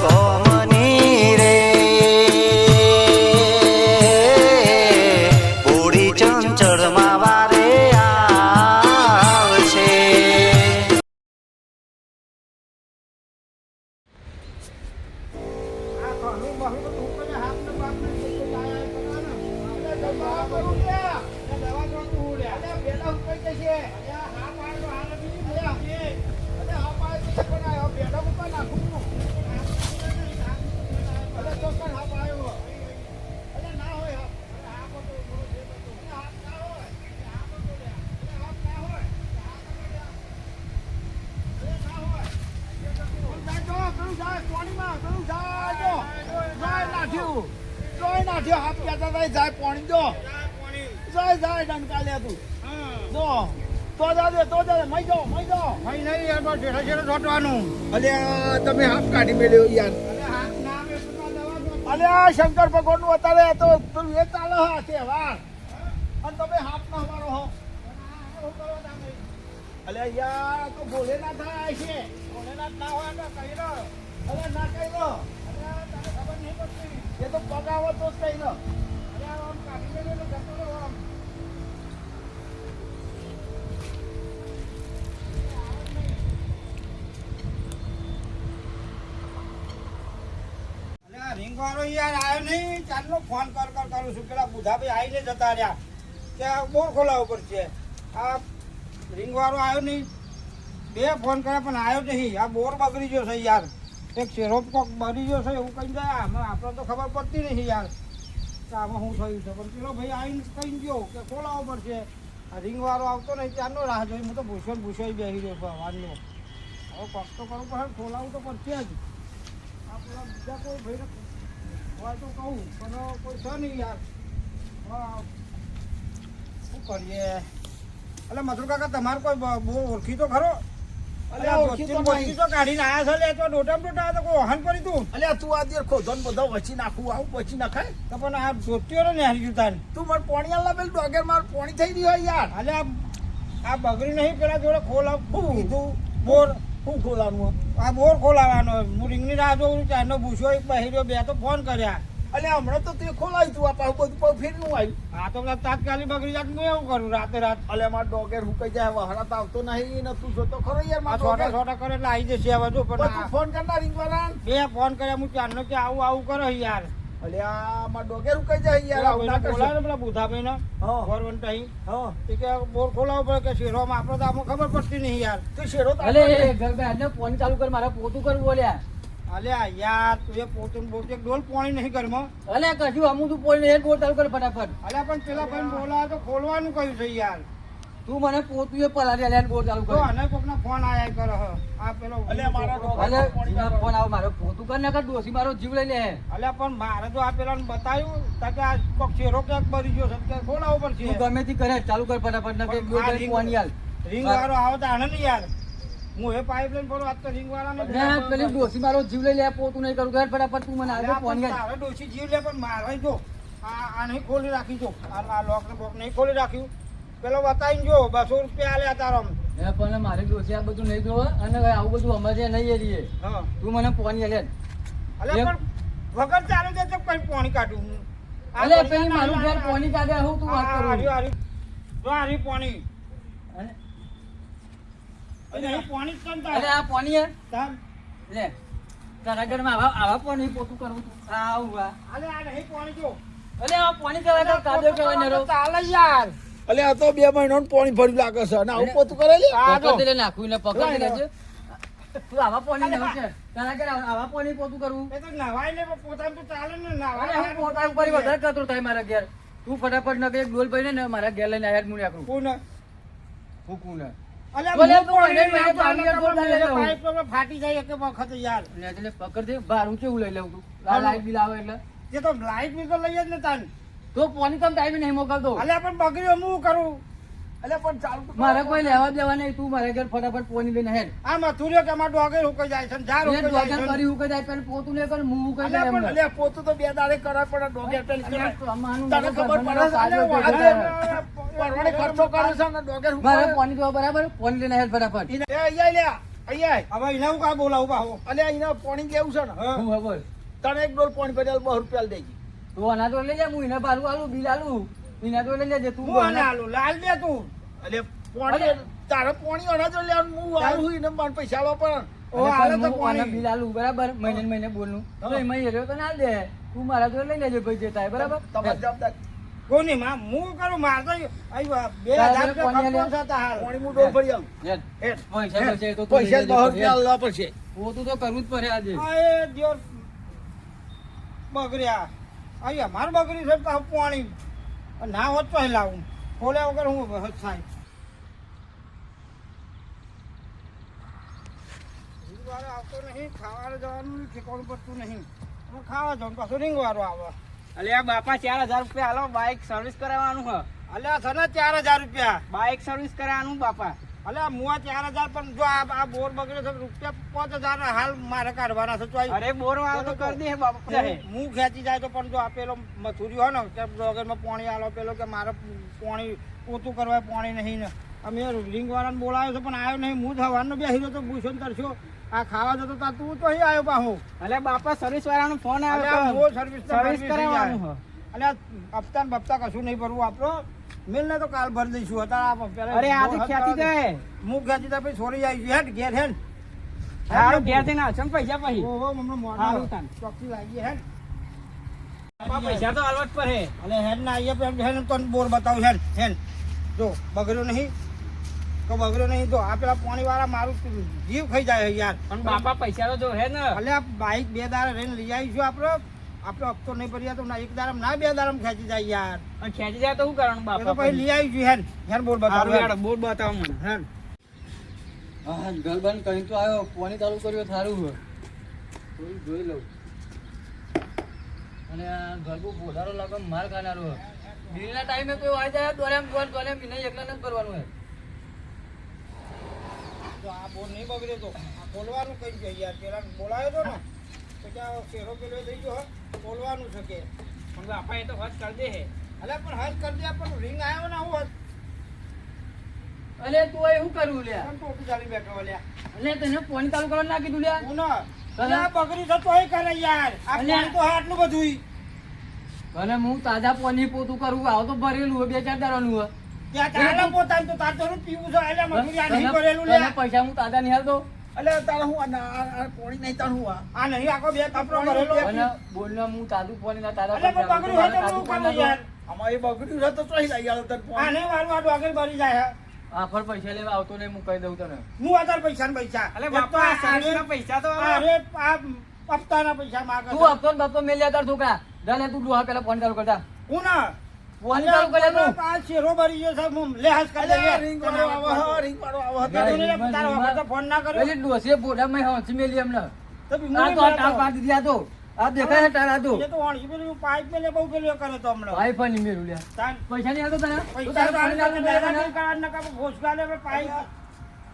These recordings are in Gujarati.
ગોમની રે પૂરી ચંચળમાં વારે આવશે. જાય પાણી જો જાય ડંકા લે તું જો તો જાજે મઈ જો મઈ નહીં યાર બસ ઢેરા ઢેરા છોટવાનું. અલે તમે હાથ કાઢી મેલ્યો યાર. અલે આ શંકર ભગવાન નું અત્યારે તો તું એ ચાલે હા તહેવાર અને તમે હાથ ના મારો હો. અલે યાર તો ભોલેનાથ થાય છે. ભોલેનાથ ના હોય તો કહી દો. અલે ના કહી દો. અરે તને ખબર નહીં પડતી એ તો પગાવો તો જ કહી દો. રીંગવાળો યાર આવ્યો નહીં. ચાલનો ફોન કરું છું. પેલા બુધાભાઈ આવીને જતા રહ્યા કે બોર ખોલાવવો પડશે. આ રીંગવાળો આવ્યો નહીં. 2 ફોન કર્યા પણ આવ્યો નહીં. આ બોર બગડી ગયો છે યાર. એક શેરો કોક બગડી ગયો છે એવું કહી જાય. આપણે તો ખબર પડતી નહીં યાર આમાં શું થયું છે. પણ પેલો ભાઈ આવીને કહી ગયો કે ખોલાવવો પડશે. આ રીંગવાળો આવતો નહીં ત્યારનો રાહ જોઈ. હું તો ભૂસો બેસી રહ્યો ભગવાનનો. હવે પગ તો કરવું પડે. ખોલાવવું તો પડશે જ. આ પેલા બીજા કોઈ ભાઈ હોય તો કહું પણ કોઈ છે નહીં યાર. શું કરીએ? એટલે મથુર કાકા તમારે કોઈ બહુ ઓળખી તો ખરો? કાઢીને આયા છે તો ડોટા ડોટા તો કોઈ વાહન કરી તું. અલ્યા તું આજે ખોદન બધા વચી નાખું આવું પછી નખાય તો પણ આ જોત્યો ને હારી જતા તું મારે પોણી આલા બેલ ડોગર માર પોણી થઈ રહ્યો યાર. એટલે આ બગડી નહીં પેલા જોડે ખોલાવ કીધું બોર શું ખોલાવાનું? આ બોર ખોલાવાનો. હું રીંગની રાહ જોઉં ચારનો ભૂસો એક બહેર્યો 2 તો ફોન કર્યા. અલ્યા હમણાં તો તે ખોલાવી તું આ પાછું બધું ફેરનું આવ્યું. હા તો તાત્કાલિક બગડી જાત હું એવું કરું રાતે રાત. અલ્યા માર ડોગર હુકાઈ જાય વહરાત આવતો નહીં ને તું જોતો ખરો યાર માર છોટા છોટા કરે એટલે આવી જશે હવે જો. પણ તું ફોન કરનાર રીંગવાળા 2 ફોન કર્યા હું ચારનો કે આવું કરો યાર. અલ્યા માર ડોગર હુકાઈ જાય યાર આવું ના કરશો. બોલાવે પેલા બુધાભાઈ ને હા ગોરવંટ અહીં હા એ કે બોર ખોલાવો પડે કે શેરોમાં આપણે તો આમાં ખબર પડતી નહીં યાર. તું શેરો અલે ઘર ફોન ચાલુ કર મારે પોતું કરવું બોલ્યા. અલ્યા યાર તું એ પોતું બોલતે ડોલ પાણી નહીં ઘરમાં. અલે કશું અમુક તું પોઈ ને બોલ ચાલુ કર ફટાફટ. અલ્યા પણ પેલા ભાઈ બોલાવે તો ખોલવાનું કહ્યું છે યાર. તું મને પોતું એ પલારી આલે બોલ ચાલુ તો કર. અને કોકના ફોન આયા કરે હ. આ પેલો અલ્યા મારા ડોગર અલે ફોન આવ મારો પોતું કર ને કર ડોસી મારો જીવ લઈ લે. અલ્યા પણ મારે તો આ પેલાને બતાવ્યું તા કે આ કોક શેરો ક્યાંક બરી ગયો છે કે ખોલાવો તું પડશે. ગમે તે કરે ચાલુ કર ફટાફટ ને કે પણ આ ડોસી ફોન યાર. રીંગ વાળો આવો તો આને નહીં યાર. હું એ પાઇપલાઈન ભરો આજ તો રીંગ વાળાને ને પેલી ડોસી મારો જીવ લઈ લે પોતું નહીં કરું કર ફટાફટ તું મને આજે ફોન યાર. તારે ડોશી જીવ લે પણ મારે જો આ નહીં ખોલી રાખી જો. આ લોક ને બોક નહીં ખોલી રાખ્યું. પેલો બતાવીને જો 200 રૂપિયા આલ્યા તારો. એ પણ મારી ડોસી આ બધું નહીં જોવે અને આવું બધું અમારે નહીં એરીએ. હા તું મને ફોન યાર લે. અલ્યા પણ વગર ચાલે છે તો કઈ પાણી કાઢું. અલે પેલી મારું ઘર પાણી કાઢે હું તું વાત કરું. જો હારી પાણી. અરે પાણી જ કંટા. અલે આ પાણી યાર તાર લે તારા ઘરમાં આવા પાણી પોતું કરવું તું આવું અલે આ નહીં પાણી જો. અલે આ પાણી કહેવાય કાદો કહેવાય નરો. ચાલે યાર. અલ્યા આ તો 2 મહિનાનું પાણી ભર્યું લાગે છે અને આવું પોતું કરેલી. પકડ દે નાખું ને પકડ દે તું આવા પાણી નવ છે તારા ઘર આવા પાણી પોતું કરવું. એ તો નવાય ને પોતાનું તો ચાલે ને અરે નવાય. હું પોતા ઉપર વધારે કતરો થાય મારા ઘેર. તું ફટાફટ ન કે એક ડોલ પડીને ને મારા ઘેર લઈને આયા હું આકરું કોને? ફૂકું ને અલ્યા બોલે હું તું પાણી મને નહીં પાણી પાણી બોલ લઈ લઉં. પાઇપ તો ફાટી જાય એક વખત યાર. ને એટલે પકડ દે બહાર હું કેવું લઈ લઉં તું આ લાઈટ બિલ આવે એટલે જે તો લાઈટ બી તો લઈ જ ને તાન. તો પાણી તમે ટાઈમે નહીં મોકલતો. અલ્યા પણ બગડ્યો હું કરું. અલ્યા પણ ચાલુ તો મારે કોઈ લેવા દેવા નહીં. તું મારા ઘર ફટાફટ પાણી લઈને હેડ. આ મથુરિયો કે અમાર ડોગર હુકાઈ જાય છે ઝાડ એ હુકાઈ ડોગર જાય છે. કરી હું કદાચ પેલું પોતું લે કર હું કઈ અલ્યા પણ જાય અલ્યા પોતું તો 2 દાડે કરે પણ ડોગર પેલ કરે. અમારું તને ખબર પડે છે કાજો અલ્યા ભેગો વાહન થાય. પરવાડે ખર્ચો કરે છે ને ડોગર મારે હુકાય. પાણી તો બરાબર પાણી લઈને હેડ ફટાફટ. એ અહીંયા લ્યા અહીંયા હવે એને હું કાં બોલાવું પાહો અને અહીંયા પાણી લેવું છે ને હા. હું ખબર તને એક ડોલ પાણી ભરેલ 2 રૂપિયા દેજી તું આના તો લઈ લે હું એને બારું આલું બિલ આલું એના તો લઈ લેજે તું હું આને આલું લાલ દે તું એટલે પાણી તારે પાણી અનાજ લેવાનું હું આલું એને મને પૈસા આલવા પડે ઓ હાલે તો આના પાણી બિલ આલું બરાબર મહિને ને મહિને બોલનું તો એમાં એ રહ્યો તો ના દે તું મારા તો લઈ લેજે ભાઈ જે થાય બરાબર તમારી જવાબદાર કોની માં હું કરું માર તો આવ્યા 2000 રૂપિયા ખર્ચો થતા હાલ પાણી હું ડોલ ભરી આલું હેડ. હેડ. પૈસા બચે તો તું પૈસા લઈ 2 લેજે. રૂપિયા આલવા પડશે પોતું તો કરવું જ પડે આજે આ એ દિયો બગડ્યા અહીંયા માર બગડી છે તો પાણી ના હોત તો લાવું ખોલ્યા વગર હું થાય રીંગવાળો આવતો નહીં ખાવા જવાનું ઠેકાણું પડતું નહીં હું ખાવા જાઉં પાછું રીંગવાળો આવે અલ્યા બાપા 4000 રૂપિયા હાલો બાઇક સર્વિસ કરાવવાનું હ અલ્યા છે ને 4000 રૂપિયા બાઇક સર્વિસ કરાવવાનું બાપા અલ્યા મુઆ 4000 પણ જો આ બોર બગડ્યો છે રૂપિયા 5000 હાલ મારે કાઢવાના છે તો આ અરે બોર વાળો તો કરી દે બાપા હું ખેંચી જાય તો પણ જો આ પેલો મથુરી હોય ને કે વગરમાં પાણી આલો પેલો કે મારે પાણી પોતું કરવા પાણી નહીં ને અમે રીંગવાળાને બોલાવ્યો છે પણ આવ્યો નહીં હું હવાનો બેસી રહ્યો તો પૂછો ને તરસ્યો આ ખાવા જતો તા તું તો અહીં આવ્યો પાહો અલ્યા બાપા સર્વિસ વાળાનો ફોન અલ્યા આવ્યો હું સર્વિસ સર્વિસ કરાવવાનું હ અલ્યા હપ્તા ને બપ્તા કશું નહીં ભરવું આપણો મિલ ને તો કાલ ભરી દઈશું અત્યારે પેલા અરે આજે ખ્યાતિ જાય હું ખેંચી તા પછી છોડી આવી હેડ ઘેર હેડ હારું ઘેર થઈને આવશે ને પૈસા પછી ઓહો મમ્મી મોડા હારું તાન. ચોકથી લાગી હેડ બાપા પૈસા તો હાલવા જ પડે અને હેડ ના આવીએ હેડ તો બોર બતાવું હેડ હેડ જો બગડ્યો નહીં તો બગડ્યો નહીં તો આ પેલા પાણી વાળા મારું જીવ ખાઈ જાય યાર પણ બાપા પૈસા તો જો હે ને ભલે આ બાઈક 2 દાડા રહીને લઈ આવીશું આપણે હપ્તો નહીં ભરીએ તો ના 1 દાડા ના 2 દાડા ખેંચી જાય યાર અને ખેંચી જાય તો શું કરવાનું એ તો બાપા પછી લઈ આવીશું હેડ હેડ બોર હારું બતાવું યાર બોર બતાવો મને હેડ હા ઘર બંધ કરી તો આવ્યો પાણી ચાલુ કર્યું સારું હોય થોડું જોઈ લઉં અને આ ગરબું પોધારો લાગે માર ખાનારો હોય દિલના ટાઈમે કોઈ આવી જાય દોરેમ મને એકલા નથી કરવાનું હોય તો આ બોર નહીં બગડ્યો તો આ ખોલવાનું કઈ છે યાર પેલા બોલાયો તો ને તો કે આ શેરો પેલો થઈ ગયો ખોલવાનું છે કે પણ બાપા એ તો હજ કરી દે હે અલ્યા પણ હજ કરી દે પણ રિંગ આવ્યો ને હું અલે તું એવું કરવું લ્યા પણ ટોપી ચાલી બેઠો અલ્યા અલે તને પાણી ચાલુ કરવાનું ના કીધું લ્યા હું ના અલ્યા બગડી તો તોય કરે યાર આ અલ્યા. પાણી તો આટલું બધું અને હું તાજા પાણી પોતું કરું આવ તો ભરેલું હોય 2-4 દાડાનું હોય ત્યાં ચાલે પોતાને તો તાર તો પીવું છે અલ્યા મજૂરી આ નહીં કરેલું તને લે પૈસા હું તાજા નહીં હાલતો એટલે તારે હું પાણી નહીં તાર હું આ નહીં આખો બે કપડો ભરેલો અને બોલને હું તાજું પાણી ના તાજા અલ્યા પણ બગડ્યું હોય તો શું કરવું યાર અમારે બગડ્યું છે તો ચોઈ લઈ આલો તને આ પાણી નહીં મારું આ ડોગર ભરી જાય હે. આફર પૈસા લેવા આવતો નહીં હું કહી દઉં તને હું આધાર પૈસા ને પૈસા અલે એક તો બાપા આ સર્વિસના પૈસા તો અરે આ હપ્તાના પૈસા માગે તું હપ્તો ને બપ્તો મેલ્યા તાર છોકરા જાને તું ડોહા પેલા ફોન ચાલુ કરતા હું ના પાણી ચાલુ કરે તું આ શેરો ભરી ગયો સાહેબ હું લે હાથ કરી અલ્યા, દઈએ ring વાળો આવો હો, ring વાળો આવો હતો. તારો ને તારો વખત તો ફોન ના કર્યો પેલી ડોસીએ બોડામાં હંસી મેલી એમને તો બી આ મુની તો આ ટાળ મેળવતો. પાડી દીધી આ તો આ દેખાય છે ટાળ આ તો એ તો વાણસી પેલું પાઇપ મેલે બહુ પેલું એ કરે તો હમણાં ભાઈ પણ નહીં મેળવું લ્યા તાન પૈસા નહીં આવતો તને તું પૈસા તારે તો પાણી આને લાવવાનું નહીં કાઢ નકા ઘોસગાલે હવે પાઇપ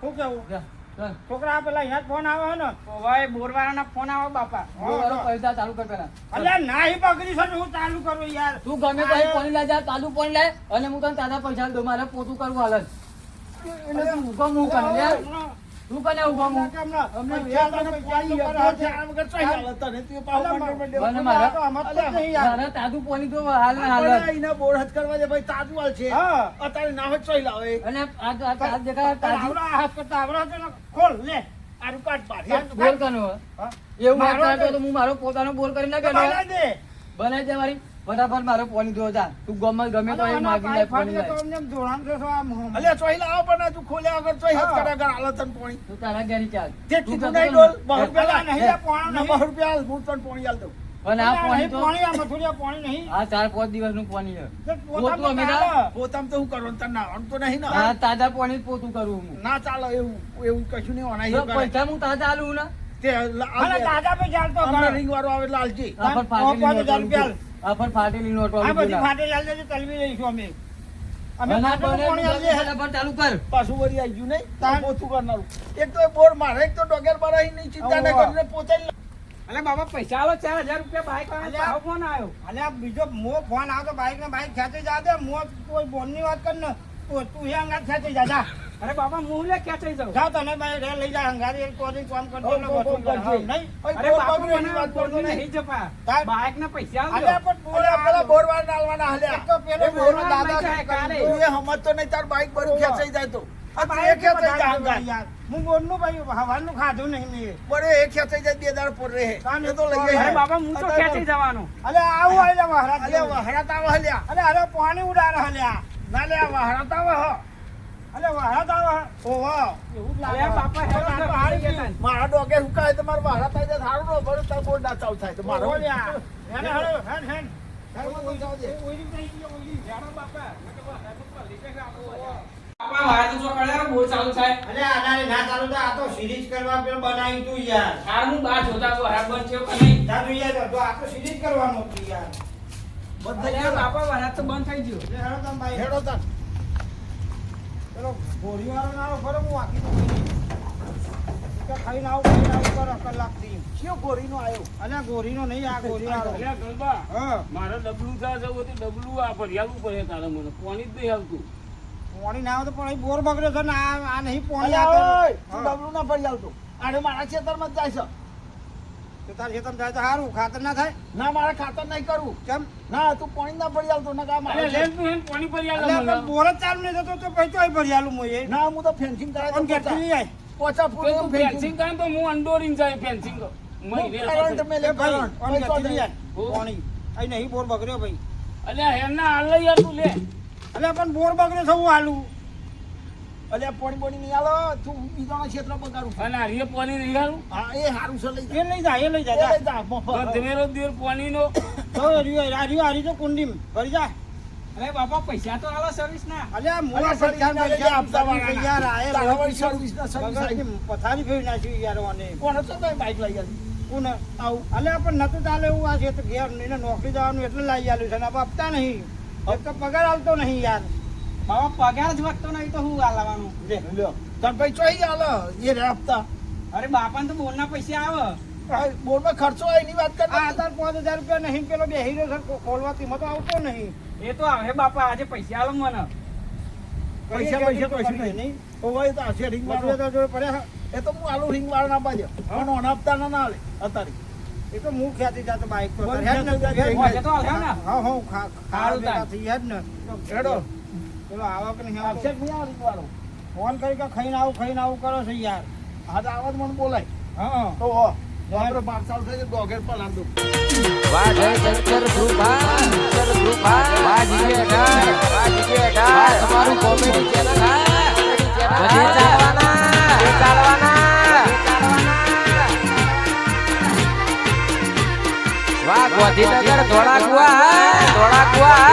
શું કેવું જા, ચાલ. છોકરા પેલા અહીંયા જ ફોન આવે છે ને ભાઈ બોર વાળાના ફોન આવો બાપા બોલવાનો પૈસા ચાલુ કર પેલા અલ્યા નાહી બગડી છે ને હું ચાલુ કરું યાર તું ગમે તો અહીં પાણી લાય જા તાજું પાણી લાય અને હું તને તાજા પૈસા દઉં મારે પોતું કરવું હાલ જ. એને તું ઉભો મું કર લે તું કને ઉભો મું અમને પૈસા તને પાણી આપવા છે, આ વગર ચોઈ આલો તને. તું પાછો મંડળ મંડળ. મને મારા તો આમાં તો નહીં યાર મારે તાજું પાણી તો હાલ ને હાલ જ. આપણે એના બોર હદ કરવા દે ભાઈ, તાજું હાલ છે. હા અત્યારે ના હોય ચોઈ લાવે. અને આ દેખાય તાજું આવડા હાથ કરતા આવડા તો ખોલ લે આનું કાઢ બહાર. બોલ કનો હા? એવું મારો વાત કરે તો હું મારો પોતાનો બોલ કરી નાખે ને બનાવી દે બનાવી દે મારી ફટાફટ મારો પાણી ધો જા તું ગમે તો એ માગી લે પાણી લાય અલ્યા ચોઈ લાવો પણ તું ખોલ્યા વગર ચોઈ હદ હા. કર્યા વગર હાલો તને પાણી. તું તારા ઘેરી ચાલ તે તું કીધું કહેતો નહીં ડોલ, ને, 2 રૂપિયા નહીં, લાવ. પોણો ના, નહીં. 2 રૂપિયા હાલ, હું તને પાણી હાલ દઉં. અને આ પાણી તો પાણી નહીં આ 4-5 દિવસનું પાણી છે પોતાનું અમે ચાલે. પોતામાં તો શું કરવાનું? તને નાવાનું તો નહીં ને? આ તાજા પાણી જ પોતું કરું હું ના ચાલો એવું કશું નહીં હોના. તો એવું કરે. પૈસા હું તાજા આલું ને તે અને દાદા પે ચાલતો અમને ઘર. રિંગ વાળો આવે એટલે હાલજે. આ પર ફાટેલી 5,000 નોટ રૂપિયા. આ પર ફાટેલી નોટ આ બધી ફાટે ચાલશે તો તલવી લઈશું અમે અમે ફાટેલું પાણી આલીએ. ચાલુ કર પાછું વળી આવી ગયું નહીં? તાન. પોતું કરનારું. એક તો એ બોર મારે, એક તો ડોગેર મારા નહીં, ચિંતા ન ઓવા. કરીને પોતે જ અલે બાબા પૈસા આલો 4000 રૂપિયા બાઇક અલ્યા. વાળા ફોન આવ્યો અને આ બીજો મો ફોન આવતો બાઈક ને બાઈક ખેંચી જા દે મો કોઈ બોન ની વાત કર ને તું એ અંગાત ખેંચી જા જા. અરે બાપા હું લે ખેંચાઈ જાઉં. જાઓ તને ભાઈ રે લઈ જા અંગાત એક કોદી કામ કરજો ને વસૂલ કર. હા, નહીં અરે બાપા મને વાત કરતો નહીં જપા. તાર- બાઈક ના પૈસા અરે આલજો. પણ તું અરે પેલા બોરવાળ ડાલવાના એક હાલ્યા તો પેલો એ બોરવાળ દાદા દાદા શું કાલે. કરે? તું એ સમજતો નહીં તાર બાઈક બરું ખેંચાઈ જાય તો આ તું એ બાઈક ખેંચાઈ જા બધા અંગાત. યાર. હું બોરનું ભાઈ હવાનું ખાધું નહીં મેં. બરે એ ખેંચાઈ જાય 2 દાડ પર રહે કામ એ તો લઈ અરે જાય અરે બાપા હું તો ખેંચી જવાનો. અરે આવું આલે મહારાજ અલે વહરાત આવે હલ્યા અરે અરે પાણી ઉડાડે હલ્યા ના લે આ વહરાત આવે હ અરે મહારાજ આવે ઓહો એવું જ અરે લાગે બાપા હેડો અરે તો તો હારી હારી ગયું. ગયા. મારા ડોગે હુકાય તો મારા વહરાત આવી જાય સારું નો ભરે તાર બોર ના ચાલુ થાય તો મારો બોલ્યા. હેડ, હેડ, હેડ, હેડ. બાપા વાય તો જો કળ્યા બોલ ચાલુ થાય. અરે આનાને ના ચાલુ તો આ તો સિરીઝ કરવા પેલો બનાવી તું યાર હાર હું બહાર જોતા તો હાર બંધ થયો કે નહીં. તારું યાર તો આ તો સિરીઝ કરવાનું હતું યાર બંધ થઈ અરે ગયો બાપા વરાત તો બંધ થઈ ગયો. એટલે હેડો તમે ભાઈ હેડો તાર પેલો ગોળીવાળો ના આવો ખરો હું આખી તો કે ખાઈને આવું કરો કલાકથી કયો ગોરીનો આવ્યો અરે ગોરીનો નહીં આ ગોળીવાળો અલ્યા ગણબા, હા મારે ડબલું થવા જવું હતું, ડબલું આ ભરિયાલું પડે તારે મને પાણી જ નહીં આવતું. પાણી ના આવે તો પણ અહીં બોર બગડ્યો છે ને આ નહીં પાણી અલ્યા ઓય આવતું. તું હા. ડબલું ના ભરી આવતો આને મારા ખેતરમાં જ જાય છે તો તાર ખેતરમાં જાય તો સારું ખાતર ના થાય ના મારે ખાતર નહીં કરવું કેમ ના તું પાણી ના ભરી આવતો ના અલ્યા મારે લેન તું હેન પાણી ભરિયાલું અલ્યા મને. પણ બોર જ ચાલુ નહીં થતો તો પછી તો અહીં ભરિયાલું મોય ના હું તો ફેન્સિંગ કરાય પણ કેટલી લઈ આય પોચા તો પૂરું તું ફેન્સિંગ કરે તો હું અંડોરીને જાય ફેન્સિંગ. મહિને કરંટ થશે. મેલે એ ભાઈ કરંટ પણ પૈસો કેટલી લઈ દે. આય પાણી અહીં નહીં બોર બગડ્યો ભાઈ અલ્યા હેરના હાલ લઈ યાર તું લે. અલ્યા પણ બોર બગડ્યો છે હું હાલું અલ્યા પાણી બોણી નહીં આલો તું બીજાના ક્ષેત્ર બગાડું અને હારીએ પાણી નહીં હાલું. હા એ હારું છે લઈ જા એ લઈ જા એ લઈ જા એ જા. લઈ જા મફત. ગંધમેરો દેર પાણીનો. તો હારી તો કુંડીમ ભરી જા અરે બાપા પૈસા તો આલો સર્વિસ ના. અલ્યા અલ્યા મોડા સર્વિસ ના લઈ જા, આપતા પૈસા વાળાના. યાર આ તારા વળી સર્વિસ ના સર્વિસ આવી. પથારી ફેરી નાખ્યું યાર ઓને કોણ હતો તો બાઈક લઈ આવી કોને આવું અલ્યા પણ નતું ચાલે એવું આ છે તો ઘેર એને નોકરી જવાનું એટલે લાવી આલ્યું છે ને આપણે આપતા નહીં એક તો પગાર આવતો નહીં યાર બાપા પગાર જ વધતો નહીં તો હું આલવાનું. લે લ્યો તાર ભાઈ ચોઈ આલો એ રે આપતા અરે બાપાને તો બોલના પૈસા આવે. આ બોરમાં ખર્ચો હોય એની વાત કર આ 5000 રૂપિયા નહીં પેલો બે હીરો સર ખોલવાથી મતો આવતો નહીં એ તો આવે બાપા આજે પૈસા આલો મને. પૈસા પૈસા તો હશે નહીં હોય તો હશે રિંગ મજૂરી વાળો તો જો પડ્યા એ તો હું આલુ રિંગ વાળા ના બાજુ પણ ઓન આપતા ના ના આલે અત્યારે એ તો હું ખ્યાતિ જાતો બાઈક તો બંધ હેડ ને થઈ જાય. મોજે તો આલ્યા ને. હા હા ખા સારું તાર. થી હેડ ને હેડો પેલો આવક નહીં આવશે આવશે જ નહીં આ રિંગ વાળો ફોન કરી કે ખાઈને આવું કરો છો યાર હા તો આવાજ મને બોલાય હા તો હો આપણે 5 સાલ થઈ ગયા ગોગેર પર લાંદુ વાહ જય શંકર ધ્રુવા શંકર ધ્રુવા વાહ જીવે ઢાળ તમારું કોમેડી ચેનલ બધે ચાલવાના વાહ ગોધીનગર ધોળાકુવા